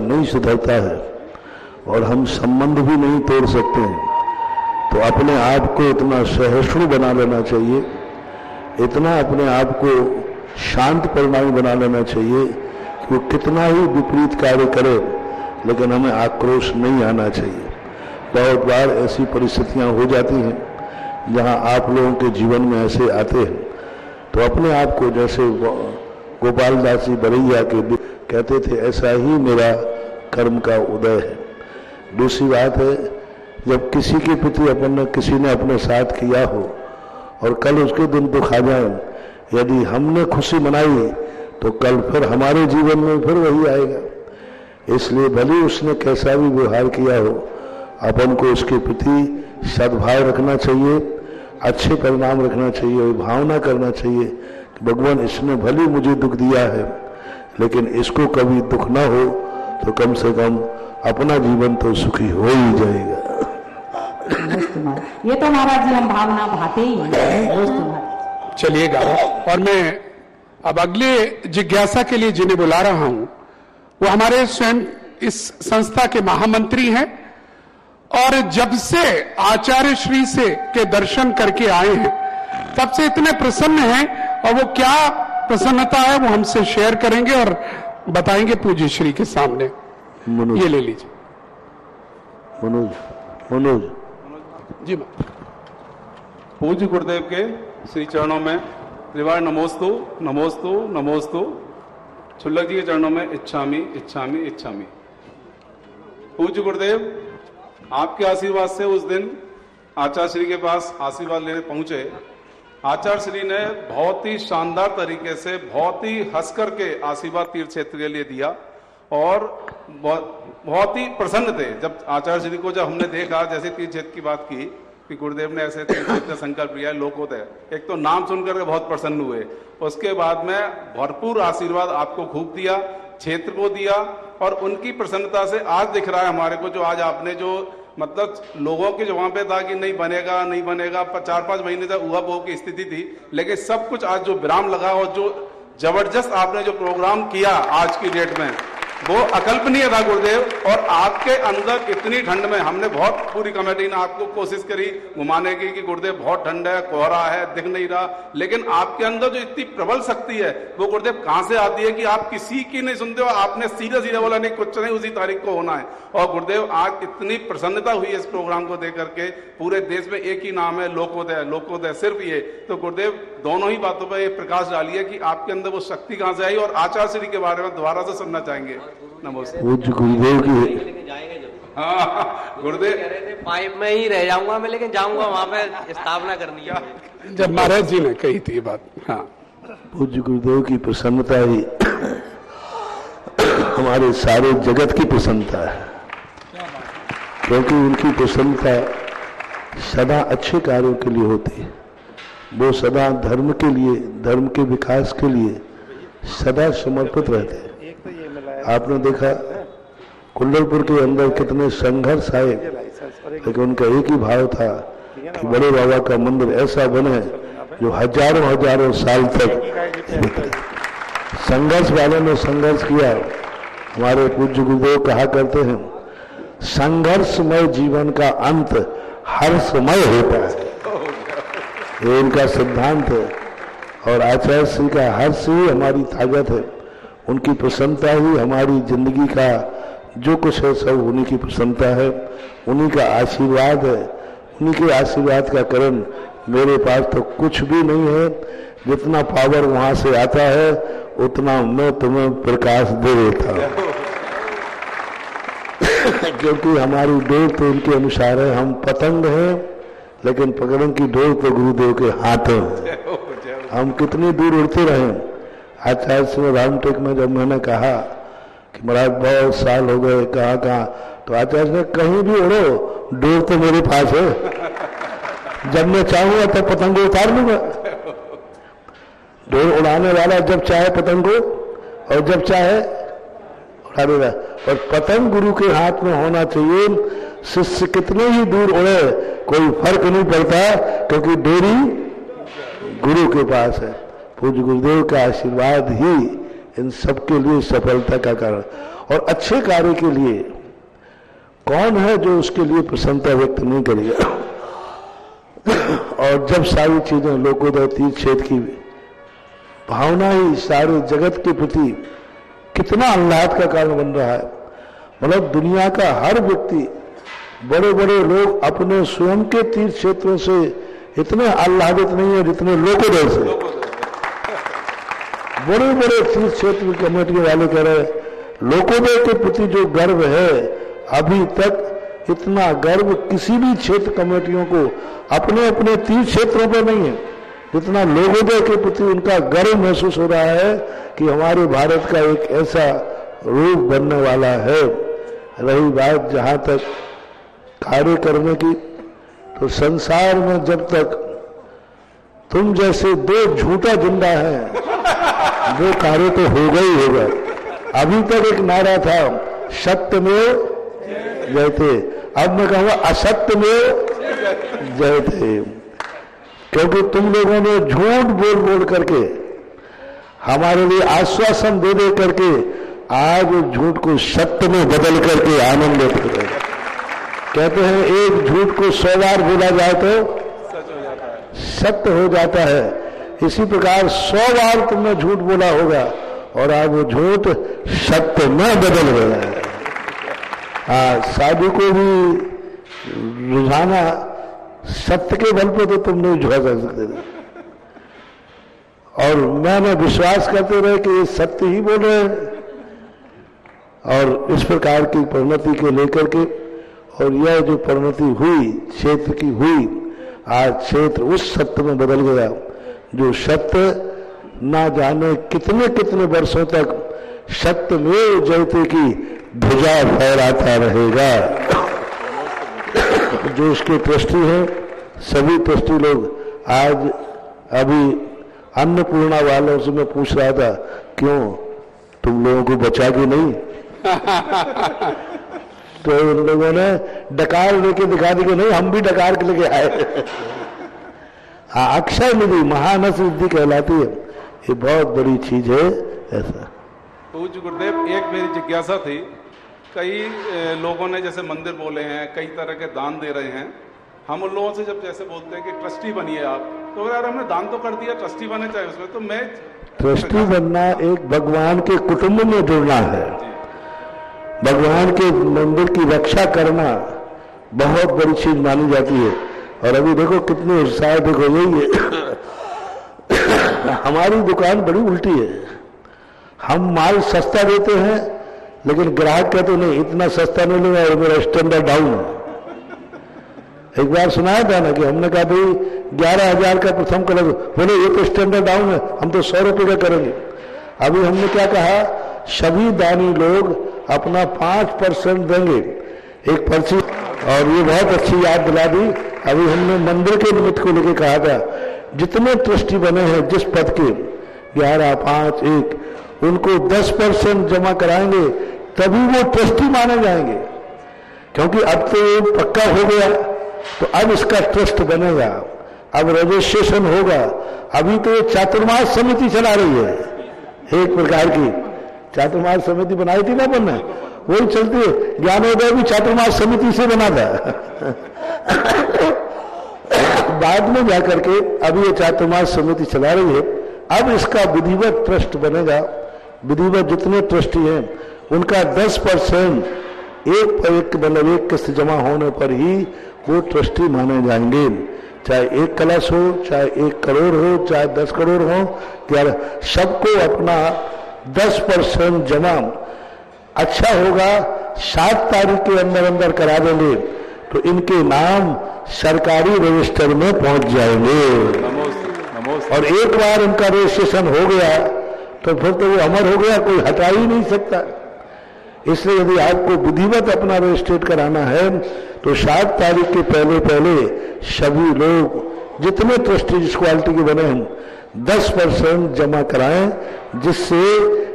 नहीं सुधरता है और हम संबंध भी नहीं तोड़ सकते हैं, तो अपने आप को इतना सहिष्णु बना लेना चाहिए, इतना अपने आप को शांत परिणामी बना लेना चाहिए कि वो कितना ही विपरीत कार्य करे लेकिन हमें आक्रोश नहीं आना चाहिए। बहुत बार ऐसी परिस्थितियां हो जाती हैं जहां आप लोगों के जीवन में ऐसे आते हैं, तो अपने आप को जैसे गोपाल दास जी बरैया के कहते थे, ऐसा ही मेरा कर्म का उदय है। दूसरी बात है, जब किसी के प्रति किसी ने अपने साथ किया हो और कल उसके दिन दुख आ जाए, यदि हमने खुशी मनाई तो कल फिर हमारे जीवन में फिर वही आएगा। इसलिए भले उसने कैसा भी व्यवहार किया हो, अपन को उसके प्रति सद्भाव रखना चाहिए, अच्छे परिणाम रखना चाहिए और भावना करना चाहिए कि भगवान इसने भले मुझे दुख दिया है लेकिन इसको कभी दुख ना हो तो कम से कम अपना जीवन तो सुखी हो ही जाएगा। ये तो महाराज जी हम भावना भाते ही हैं। चलिएगा, और मैं अब अगले जिज्ञासा के लिए जिन्हें बुला रहा हूं वो हमारे स्वयं इस संस्था के महामंत्री हैं और जब से आचार्य श्री से के दर्शन करके आए हैं तब से इतने प्रसन्न हैं, और वो क्या प्रसन्नता है वो हमसे शेयर करेंगे और बताएंगे पूज्य श्री के सामने। ये ले लीजिए मनोज जी। पूज्य गुरुदेव के श्री चरणों में त्रिवार नमोस्तु नमोस्तु नमोस्तु। छुल्लक जी के चरणों में इच्छामी इच्छामी इच्छामी। पूज्य गुरुदेव, आपके आशीर्वाद से उस दिन आचार्य श्री के पास आशीर्वाद लेने पहुंचे। आचार्य श्री ने बहुत ही शानदार तरीके से, बहुत ही हंस करके आशीर्वाद तीर्थ क्षेत्र के लिए दिया और बहुत ही प्रसन्न थे। जब आचार्य श्री को जब हमने देखा, जैसे तीर्थ क्षेत्र की बात की कि गुरुदेव ने ऐसे तीर्थ क्षेत्र संकल्प लिया लोकोदय, एक तो नाम सुनकर के बहुत प्रसन्न हुए, उसके बाद में भरपूर आशीर्वाद आपको खूब दिया, क्षेत्र को दिया, और उनकी प्रसन्नता से आज दिख रहा है हमारे को, जो आज आपने जो मतलब लोगों के जो वहां पे था कि नहीं बनेगा नहीं बनेगा, 4-5 महीने तक उहापोह की स्थिति थी, लेकिन सब कुछ आज जो विराम लगा और जो जबरदस्त आपने जो प्रोग्राम किया आज की डेट में वो अकल्पनीय था गुरुदेव। और आपके अंदर इतनी ठंड में हमने बहुत, पूरी कमेटी ने आपको कोशिश करी घुमाने की कि गुरुदेव बहुत ठंड है, कोहरा है, दिख नहीं रहा, लेकिन आपके अंदर जो इतनी प्रबल शक्ति है वो गुरुदेव कहां से आती है कि आप किसी की नहीं सुनते हो। आपने सीधा सीधा बोला नहीं कुछ नहीं, उसी तारीख को होना है। और गुरुदेव आज इतनी प्रसन्नता हुई है इस प्रोग्राम को देख करके, पूरे देश में एक ही नाम है लोकोदय, लोकोदय सिर्फ ये। तो गुरुदेव दोनों ही बातों पर ये प्रकाश डालिए कि आपके अंदर वो शक्ति कहां से आई, और आचार्य श्री के बारे में दोबारा से सुनना चाहेंगे। नमस्ते। पूज्य गुरुदेव की, हाँ गुरुदेव कह रहे थे पाइप में ही रह जाऊंगा मैं, लेकिन जाऊंगा वहां पे स्थापना करनी है, जब महाराज जी ने कही थी ये बात। हाँ, पूज्य गुरुदेव की प्रसन्नता ही हमारे सारे जगत की प्रसन्नता है, क्योंकि उनकी प्रसन्नता सदा अच्छे कार्यों के लिए होती है। वो सदा धर्म के लिए, धर्म के विकास के लिए सदा समर्पित रहते हैं। आपने देखा कुंडलपुर के अंदर कितने संघर्ष आए, लेकिन उनका एक ही भाव था कि बड़े बाबा का मंदिर ऐसा बने जो हजारों हजारों साल तक। संघर्ष वालों ने संघर्ष किया। हमारे पूज्य गुरुदेव कहा करते हैं, संघर्षमय जीवन का अंत हर्षमय होता है। ये उनका सिद्धांत है, और आचार्य श्री का हर्ष ही हमारी ताकत है। उनकी प्रसन्नता ही हमारी जिंदगी का जो कुछ है सब उन्हीं की प्रसन्नता है, उन्हीं का आशीर्वाद है। उन्हीं के आशीर्वाद का कारण मेरे पास तो कुछ भी नहीं है। जितना पावर वहां से आता है उतना मैं तुम्हें प्रकाश दे देता हूं। क्योंकि हमारी डोर तो उनके अनुसार है। हम पतंग हैं, लेकिन पकड़ने की डोर तो गुरुदेव के हाथों है। हम कितनी दूर उड़ते रहे। आचार्य श्री रामटेक में जब मैंने कहा कि महाराज बहुत साल हो गए, कहाँ, तो आचार्य ने कहीं भी उड़ो, डोर तो मेरे पास है। जब मैं चाहूंगा तब पतंग उतार लूंगा। डोर उड़ाने वाला जब चाहे पतंग को, और जब चाहे उड़ा देगा। और पतंग गुरु के हाथ में होना चाहिए। शिष्य कितने ही दूर उड़े कोई फर्क नहीं पड़ता, क्योंकि डोरी गुरु के पास है। पूज्य गुरुदेव का आशीर्वाद ही इन सबके लिए सफलता का कारण। और अच्छे कार्य के लिए कौन है जो उसके लिए प्रसन्नता व्यक्त नहीं करेगा। और जब सारी चीजें लोकोदय तीर्थ क्षेत्र की भावना ही सारे जगत के प्रति कितना आह्लाद का कारण बन रहा है। मतलब दुनिया का हर व्यक्ति, बड़े बड़े लोग अपने स्वयं के तीर्थ क्षेत्रों से इतने आह्लादित नहीं है जितने लोकोदय से। बड़े बड़े तीर्थ क्षेत्र कमेटी वाले कह रहे हैं लोकोदय के प्रति जो गर्व है, अभी तक इतना गर्व किसी भी क्षेत्र कमेटियों को अपने अपने तीर्थ क्षेत्रों पर नहीं है जितना लोकोदय के प्रति उनका गर्व महसूस हो रहा है कि हमारे भारत का एक ऐसा रूप बनने वाला है। रही बात जहां तक कार्य करने की, तो संसार में जब तक तुम जैसे दो झूठा जिंदा है वो कार्य तो होगा ही होगा। अभी तक एक नारा था सत्य में जयते, अब मैं कहूंगा असत्य में जयते, क्योंकि तुम लोगों ने झूठ बोल बोल करके हमारे लिए आश्वासन दे दे करके आज झूठ को सत्य में बदल करके आनंद लेते हैं। कहते हैं एक झूठ को 100 बार बोला जाए तो सत्य हो जाता है। इसी प्रकार 100 बार तुमने झूठ बोला होगा और आज वो झूठ सत्य में बदल गया है। साधु को भी रुझाना सत्य के बल पे तो तुम नहीं झुका सकते थे, और मैंने विश्वास करते रहे कि ये सत्य ही बोल रहे हैं। और इस प्रकार की परिणति के लेकर के, और यह जो परिणति हुई क्षेत्र की हुई, आज क्षेत्र उस सत्य में बदल गया जो सत्य ना जाने कितने कितने वर्षों तक सत्य में जयते की ध्वजा फहराता रहेगा। जो इसके ट्रस्टी हैं, सभी ट्रस्टी लोग, आज अभी अन्नपूर्णा वालों से मैं पूछ रहा था क्यों तुम लोगों को बचा के नहीं तो उन लोगों ने डकार लेके दिखा दी कि नहीं हम भी डकार के लेके आए। अक्षय निधि महानस सिद्धि कहलाती है, ये बहुत बड़ी चीज है। ऐसा पूज्य गुरुदेव, एक मेरी जिज्ञासा थी, कई लोगों ने जैसे मंदिर बोले हैं, कई तरह के दान दे रहे हैं, हम उन लोगों से जब जैसे बोलते हैं कि ट्रस्टी बनिए आप, तो यार हमने दान तो कर दिया, ट्रस्टी बनना चाहिए उसमें, तो मैं ट्रस्टी बनना एक भगवान के कुटुंब में जुड़ना है। भगवान के मंदिर की रक्षा करना बहुत बड़ी चीज मानी जाती है। और अभी देखो कितने उत्साह, देखो यही है हमारी दुकान बड़ी उल्टी है, हम माल सस्ता देते हैं लेकिन ग्राहक कहते नहीं इतना सस्ता नहीं लूंगा और मेरा स्टैंडर्ड डाउन है। एक बार सुनाया था ना कि हमने कहा भाई 11,000 का प्रथम कलर, बोले ये तो स्टैंडर्ड डाउन है, हम तो 100 रुपये का करेंगे। अभी हमने क्या कहा, सभी दानी लोग अपना 5% देंगे, एक पर्ची। और ये बहुत अच्छी याद दिला दी, अभी हमने मंदिर के निमित्त को लेकर कहा था जितने ट्रस्टी बने हैं जिस पद के 11, 5, 1, उनको 10% जमा कराएंगे तभी वो ट्रस्टी माने जाएंगे, क्योंकि अब तो पक्का हो गया, तो अब इसका ट्रस्ट बनेगा, अब रजिस्ट्रेशन होगा। अभी तो चातुर्मास समिति चला रही है, एक प्रकार की चातुर्मास समिति बनाई थी ना बनने, वही चलती है। ज्ञानोदय भी चातुर्मास समिति से बना था बाद में जाकर के अभी ये चातुर्मास समिति चला रही है। अब इसका विधिवत ट्रस्ट बनेगा, विधिवत जितने ट्रस्टी हैं उनका 10% एक मतलब एक किस्त जमा होने पर ही वो ट्रस्टी माने जाएंगे, चाहे 1 कलश हो, चाहे 1 करोड़ हो, चाहे 10 करोड़ हो, क्या सबको अपना 10% जमा अच्छा होगा 7 तारीख के अंदर अंदर करा देंगे तो इनके नाम सरकारी रजिस्टर में पहुंच जाएंगे। और एक बार इनका रजिस्ट्रेशन हो गया तो फिर तो वो अमर हो गया, कोई हटा ही नहीं सकता। इसलिए यदि आपको विधिवत अपना रजिस्ट्रेट कराना है तो 7 तारीख के पहले पहले सभी लोग जितने ट्रस्टी जिस क्वालिटी के बने हैं 10% जमा कराएं, जिससे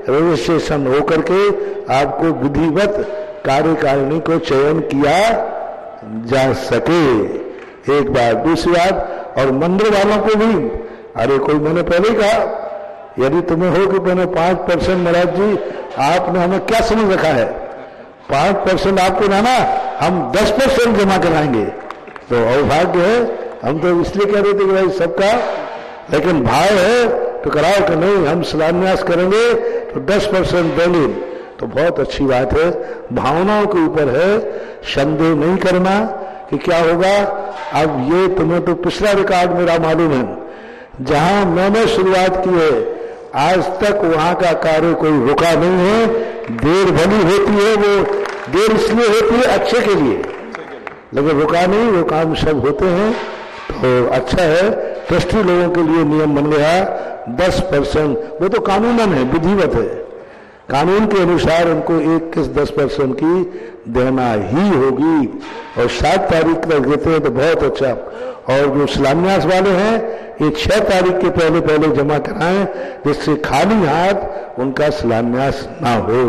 रजिस्ट्रेशन होकर के आपको विधिवत कार्यकारिणी को चयन किया जा सके। एक बात। दूसरी बात, और मंदिर वालों को भी, अरे कोई मैंने पहले ही कहा यदि तुम्हें हो कि मैंने 5% महाराज जी आपने हमें क्या समझ रखा है? 5% आपको ना हम 10% जमा कराएंगे, तो अभाग्य है। हम तो इसलिए कह रहे थे कि भाई सबका, लेकिन भाव है तो कराओ कि नहीं, हम शिलान्यास करेंगे तो 10% देंगे, तो बहुत अच्छी बात है। भावनाओं के ऊपर है, संदेह नहीं करना कि क्या होगा। अब ये तुम्हें तो पिछला रिकॉर्ड मेरा मालूम है, जहां मैंने शुरुआत की है आज तक वहां का कार्य कोई रुका नहीं है। देर भली होती है, वो देर इसलिए होती है अच्छे के लिए, लेकिन रुका नहीं, वो काम सब होते हैं। तो अच्छा है, ट्रस्टी लोगों के लिए नियम बन गया 10%, वो तो कानूनन है, विधिवत है, कानून के अनुसार उनको 21-10% की देना ही होगी। और 7 तारीख तक देते हैं तो बहुत अच्छा। और जो शिलान्यास वाले हैं ये 6 तारीख के पहले जमा कराएं, जिससे खाली हाथ उनका शिलान्यास ना हो।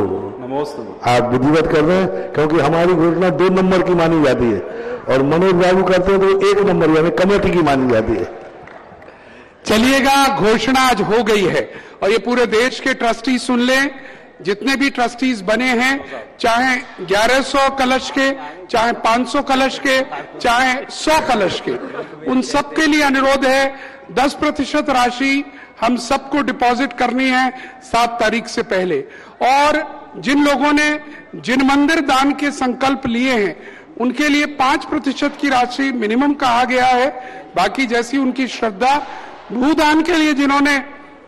आप विधिवत कर रहे हैं, क्योंकि हमारी घोषणा 2 नंबर की मानी जाती है और मनोज बाबू करते हैं तो 1 नंबर यानी कमेटी की मानी जाती है। चलिएगा, घोषणा आज हो गई है और ये पूरे देश के ट्रस्टी सुन लें। जितने भी ट्रस्टीज बने हैं, चाहे 1100 कलश के, चाहे 500 कलश के, चाहे 100 कलश के, उन सबके लिए अनुरोध है 10% राशि हम सबको डिपॉजिट करनी है 7 तारीख से पहले। और जिन लोगों ने जिन मंदिर दान के संकल्प लिए हैं उनके लिए 5% की राशि मिनिमम कहा गया है। बाकी जैसी उनकी श्रद्धा, भूदान के लिए जिन्होंने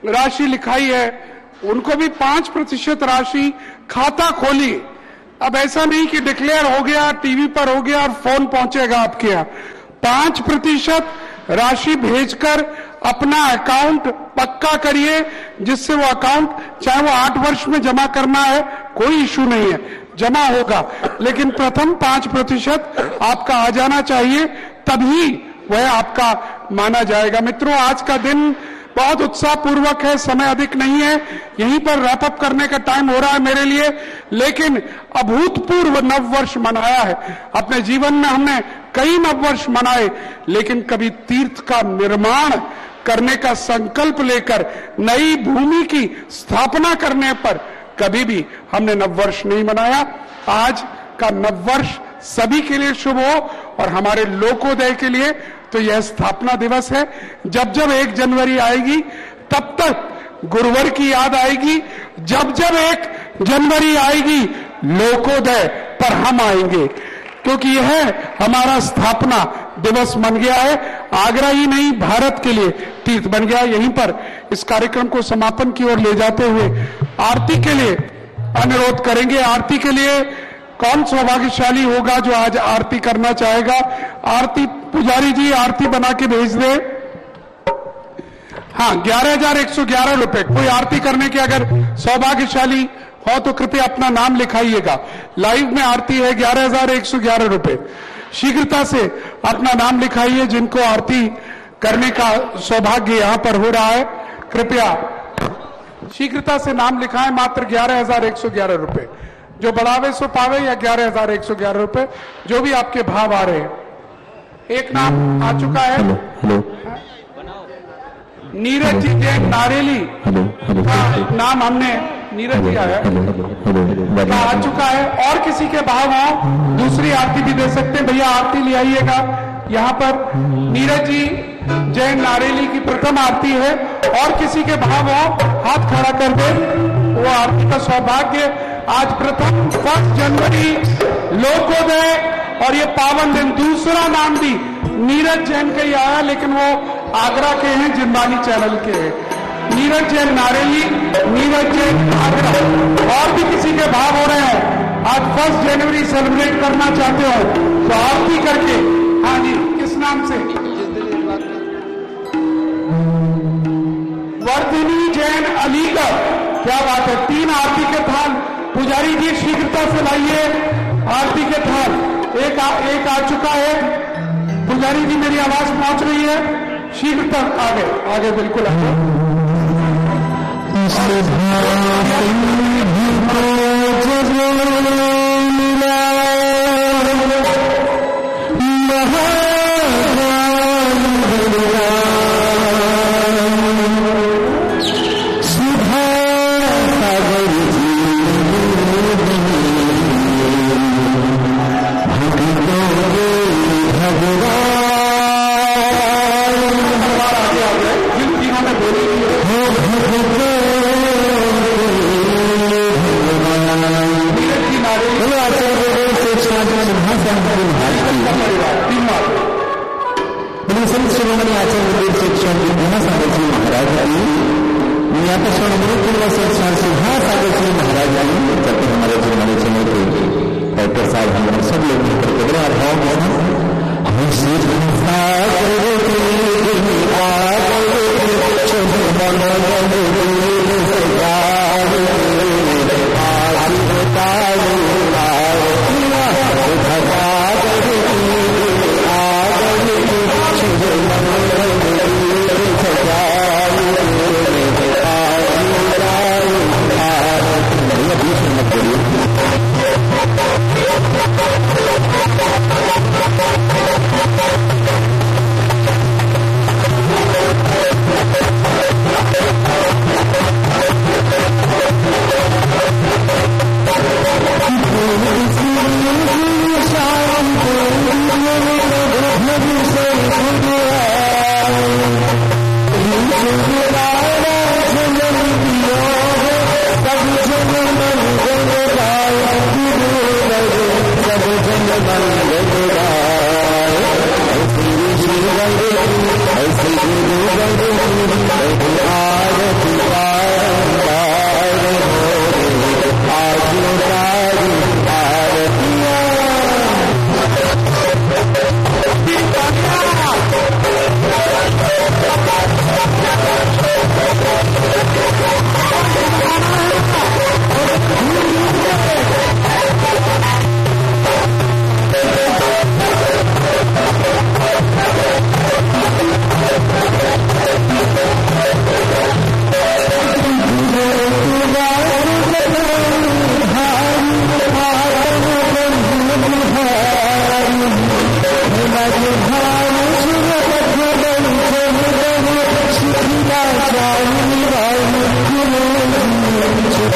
राशि लिखाई है उनको भी 5% राशि खाता खोलिए। अब ऐसा नहीं कि डिक्लेयर हो गया, टीवी पर हो गया और फोन पहुंचेगा आपके यहाँ। 5% राशि भेजकर अपना अकाउंट पक्का करिए, जिससे वो अकाउंट चाहे वो 8 वर्ष में जमा करना है कोई इश्यू नहीं है, जमा होगा, लेकिन प्रथम 5% आपका आ जाना चाहिए, तभी वह आपका माना जाएगा। मित्रों, आज का दिन बहुत उत्साह पूर्वक है, समय अधिक नहीं है, यहीं पर रैप अप करने का टाइम हो रहा है मेरे लिए, लेकिन अभूतपूर्व नववर्ष मनाया है। अपने जीवन में हमने कई नववर्ष मनाए, लेकिन कभी तीर्थ का निर्माण करने का संकल्प लेकर नई भूमि की स्थापना करने पर कभी भी हमने नववर्ष नहीं मनाया। आज का नववर्ष सभी के लिए शुभ हो और हमारे लोकोदय के लिए तो यह स्थापना दिवस है। जब जब 1 जनवरी आएगी तब तक गुरुवर की याद आएगी, जब जब 1 जनवरी आएगी लोकोदय पर हम आएंगे, क्योंकि यह हमारा स्थापना दिवस बन गया है। आगरा ही नहीं, भारत के लिए तीर्थ बन गया। यहीं पर इस कार्यक्रम को समापन की ओर ले जाते हुए आरती के लिए अनुरोध करेंगे। आरती के लिए कौन सौभाग्यशाली होगा जो आज आरती करना चाहेगा? आरती पुजारी जी आरती बना के भेज दे। हाँ, 11,111 रुपए। कोई आरती करने के अगर सौभाग्यशाली हो तो कृपया अपना नाम लिखाइएगा। लाइव में आरती है, 11,111 रुपए। शीघ्रता से अपना नाम लिखाइए जिनको आरती करने का सौभाग्य यहां पर हो रहा है। कृपया शीघ्रता से नाम लिखाएं। मात्र 11,111 रुपए। जो बढ़ावे सो पावे, या 11,111 रुपए, जो भी आपके भाव आ रहे हैं। एक नाम आ चुका है, नीरज जी जैन नारेली का नाम हमने नीरज जी आया का आ चुका है। और किसी के भाव हो दूसरी आरती भी दे सकते हैं। भैया आरती ले आइएगा। यहाँ पर नीरज जी जैन नारेली की प्रथम आरती है। और किसी के भाव हो हाथ खड़ा कर दे, वो आरती का सौभाग्य। आज प्रथम 1 जनवरी लोकोदय और ये पावन दिन। दूसरा नाम भी नीरज जैन का ही आया, लेकिन वो आगरा के हैं, जिंदानी चैनल के हैं। नीरज जैन नारेली, नीरज जैन आगरा। और भी किसी के भाव हो रहे हैं, आज 1 जनवरी सेलिब्रेट करना चाहते हो तो आरती करके। हाँ जी, किस नाम से? वर्धिनी जैन अलीगढ़। क्या बात है। 3 आरती के थाल पुजारी जी शीघ्रता से लाइए। आरती के थाल एक आ चुका है। पुजारी जी मेरी आवाज पहुंच रही है, शीघ्रता आगे बिल्कुल आगे। सुधा संत शिरोमणी आचार्य शिक्षण विद्यासागर जी महाराज आई, ज्ञापेश्वर पूर्व संस्थान सिंहासागर जी महाराज आई, जब हमारे जो हमारे चैनल के डॉक्टर साहब हम सब लोग मिलकर के बड़े भाव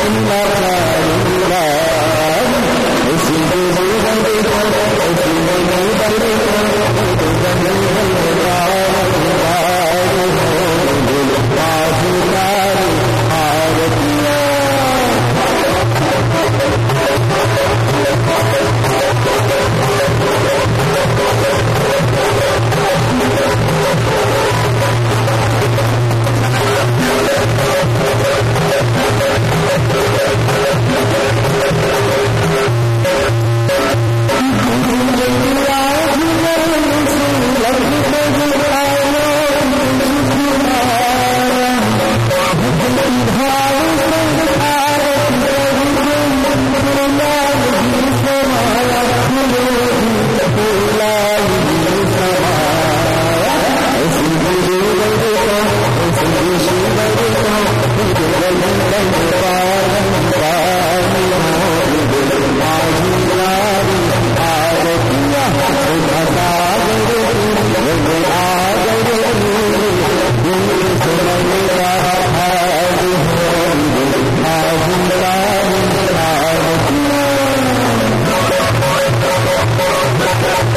Thank you.